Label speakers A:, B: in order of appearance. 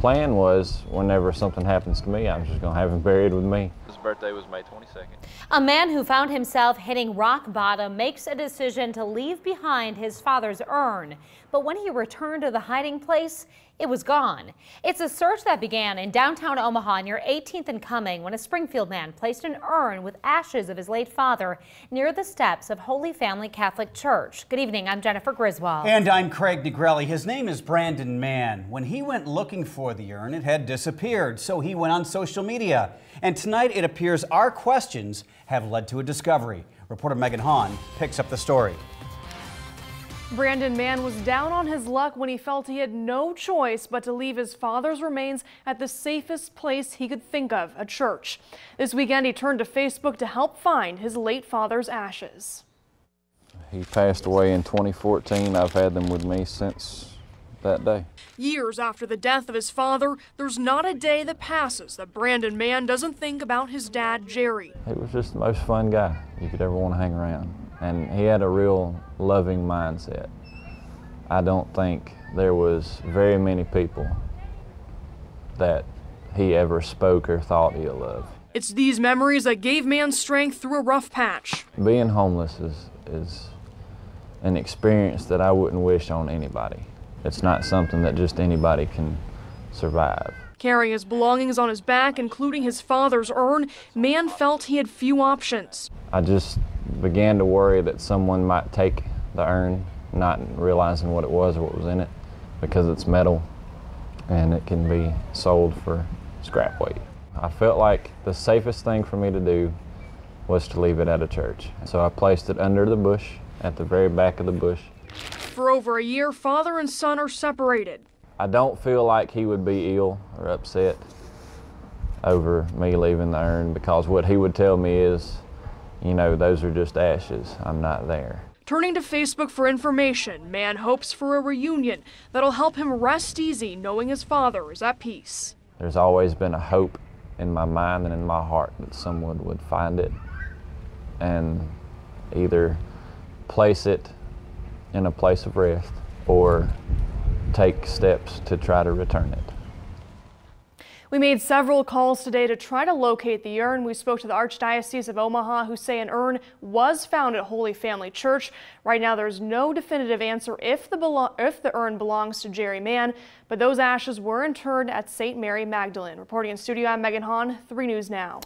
A: plan was whenever something happens to me, I'm just going to have him buried with me.
B: His birthday was May 22nd.
C: A man who found himself hitting rock bottom makes a decision to leave behind his father's urn. But when he returned to the hiding place, it was gone. It's a search that began in downtown Omaha near 18th and Cumming when a Springfield man placed an urn with ashes of his late father near the steps of Holy Family Catholic Church. Good evening, I'm Jennifer Griswold.
D: And I'm Craig Negrelli. His name is Brandon Mann. When he went looking for the urn, it had disappeared, so he went on social media. And tonight it appears our questions have led to a discovery. Reporter Megan Hahn picks up the story.
E: Brandon Mann was down on his luck when he felt he had no choice but to leave his father's remains at the safest place he could think of, a church. This weekend he turned to Facebook to help find his late father's ashes.
A: He passed away in 2014. I've had them with me since that day.
E: Years after the death of his father, there's not a day that passes that Brandon Mann doesn't think about his dad, Jerry.
A: He was just the most fun guy you could ever want to hang around. And he had a real loving mindset. I don't think there was very many people that he ever spoke or thought he'll love.
E: It's these memories that gave Mann strength through a rough patch.
A: Being homeless is an experience that I wouldn't wish on anybody. It's not something that just anybody can survive.
E: Carrying his belongings on his back, including his father's urn, Mann felt he had few options.
A: I just began to worry that someone might take the urn, not realizing what it was or what was in it, because it's metal and it can be sold for scrap weight. I felt like the safest thing for me to do was to leave it at a church. So I placed it under the bush, at the very back of the bush.
E: For over a year, father and son are separated.
A: I don't feel like he would be ill or upset over me leaving the urn, because what he would tell me is, you know, those are just ashes. I'm not there.
E: Turning to Facebook for information, Mann hopes for a reunion that'll help him rest easy knowing his father is at peace.
A: There's always been a hope in my mind and in my heart that someone would find it and either place it in a place of rest or take steps to try to return it.
E: We made several calls today to try to locate the urn. We spoke to the Archdiocese of Omaha, who say an urn was found at Holy Family Church. Right now, there's no definitive answer if the urn belongs to Jerry Mann, but those ashes were interred at St. Mary Magdalene. Reporting in studio, I'm Megan Hahn, 3 News Now.